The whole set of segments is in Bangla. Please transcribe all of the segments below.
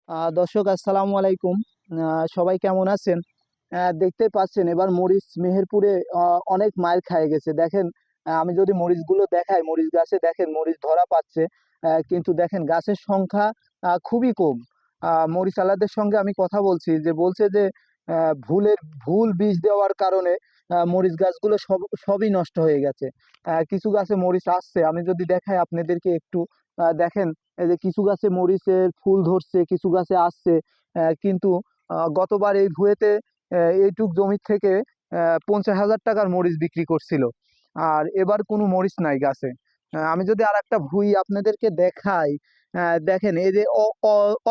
দর্শক আসসালামু আলাইকুম। সবাই কেমন আছেন? দেখতেই পাচ্ছেন এবার মরিচ মেহেরপুরে অনেক মাইর খেয়ে গেছে। দেখেন, আমি যদি মরিচগুলো দেখাই, মরিচ গাছে দেখেন মরিচ ধরা পাচ্ছে, কিন্তু দেখেন গাছের সংখ্যা খুবই কম। মরিচ আলাদের সঙ্গে আমি কথা বলছি, যে বলছে যে ভুল বীজ দেওয়ার কারণে মরিচ গাছগুলো সবই নষ্ট হয়ে গেছে। কিছু গাছে মরিচ আসছে, আমি যদি দেখাই আপনাদেরকে একটু, দেখেন এই যে কিছু গাছে মরিচের ফুল ধরছে, কিছু গাছে আসছে, কিন্তু গতবার এই ভুঁইতে এইটুক জমি থেকে 50,000 টাকার মরিচ বিক্রি করছিল। আর এবার কোনো মরিচ নাই গাছে। আমি যদি আর একটা ভুঁই আপনাদেরকে দেখাই, দেখেন এই যে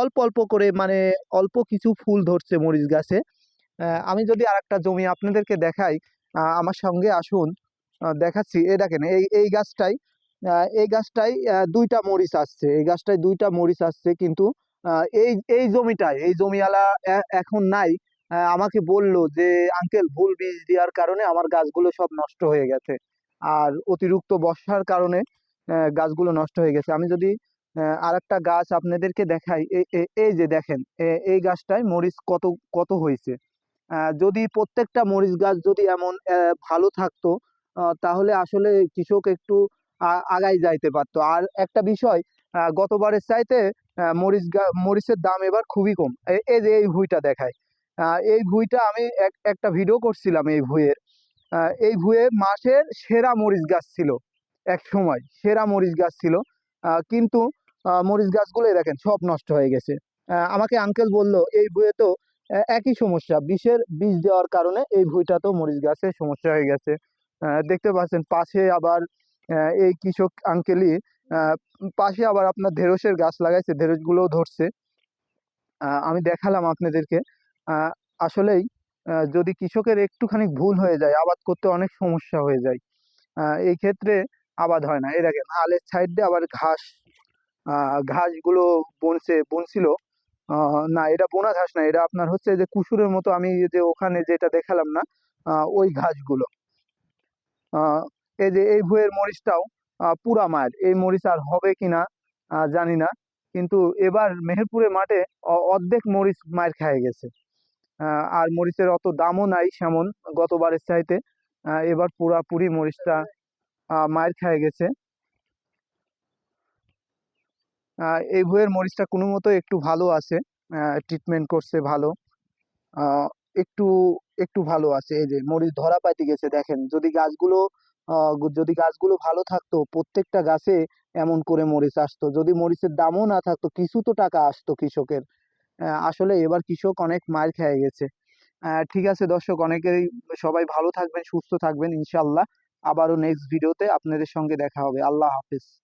অল্প অল্প করে, মানে অল্প কিছু ফুল ধরছে মরিচ গাছে। আমি যদি আর একটা জমি আপনাদেরকে দেখাই, আমার সঙ্গে আসুন, দেখাচ্ছি। এই দেখেন এই গাছটাই, দুইটা মরিচ আসছে, এই গাছটায় দুইটা মরিচ আসছে, কিন্তু এই জমিটায় এই জমিওয়ালা এখন নাই। আমাকে বললো যে আঙ্কেল, ভুল বীজ দেওয়ার কারণে আমার গাছগুলো সব নষ্ট হয়ে গেছে, আর অতিরিক্ত বর্ষার কারণে গাছগুলো নষ্ট হয়ে গেছে। আমি যদি আর একটা গাছ আপনাদেরকে দেখাই, এই যে দেখেন, এই গাছটায় মরিচ কত কত হয়েছে। যদি প্রত্যেকটা মরিচ গাছ যদি এমন ভালো থাকতো, তাহলে আসলে কৃষক একটু আগাই যাইতে পারতো। আর একটা বিষয়, গতবারের চাইতে মরিচের দাম এবার খুবই কম। এই যে এই ভুঁইটা দেখায়, এই ভুঁইটা আমি একটা ভিডিও করছিলাম এই ভুঁইয়ের। এই ভুঁইয়ে মাসের সেরা মরিচ গাছ ছিল, এক সময় সেরা মরিচ গাছ ছিল, কিন্তু মরিচ গাছগুলো দেখেন সব নষ্ট হয়ে গেছে। আমাকে আঙ্কেল বলল এই ভুঁইয়ে তো একই সমস্যা, বীজ দেওয়ার কারণে এই ভুঁইটা তো মরিচ গাছের সমস্যা হয়ে গেছে। দেখতে পাচ্ছেন পাশে আবার এই কৃষক আঙ্কেলই আহ, পাশে আবার আপনার ঢেঁড়সের গাছ লাগাইছে, ঢেঁড়স গুলোও ধরছে। আমি দেখালাম আপনাদেরকে। আহ, আসলেই যদি কৃষকের একটুখানি ভুল হয়ে যায়, আবাদ করতে অনেক সমস্যা হয়ে যায়। এই ক্ষেত্রে আবাদ হয় না। এই দেখেন আলের সাইড দিয়ে আবার ঘাসগুলো বনছিল। না, এটা বোনা ঘাস না, এটা আপনার হচ্ছে যে কুসুরের মতো, আমি যে ওখানে যেটা দেখালাম না, ওই ঘাসগুলো। আহ, এই যে এই ভুঁইয়ের মরিচটাও পুরা মায়ের, এই মরিচ আর হবে কিনা জানি না, কিন্তু এবার মেহেরপুরের মাঠে অর্ধেক মরিচ মায়ের খেয়ে গেছে। আর মরিচের অত দামও নাই সেমন গতবারের চাইতে। এবার পুরাপুরি মরিচটা মায়ের খেয়ে গেছে। এই ভুঁইয়ের মরিচটা কোনো মতো একটু ভালো আছে, ট্রিটমেন্ট করছে ভালো। আহ, একটু একটু ভালো আছে। এই যে মরিচ ধরা পাইতে গেছে, দেখেন যদি গাছগুলো ভালো থাকতো, প্রত্যেকটা গাছে এমন করে মরিচ আসতো। যদি মরিচের দামও না থাকতো, কিছু তো টাকা আসতো কৃষকের। আসলে এবার কৃষক অনেক মার খেয়ে গেছে। ঠিক আছে দর্শক, সবাই ভালো থাকবেন, সুস্থ থাকবেন, ইনশাল্লাহ আবারও নেক্সট ভিডিওতে আপনাদের সঙ্গে দেখা হবে। আল্লাহ হাফেজ।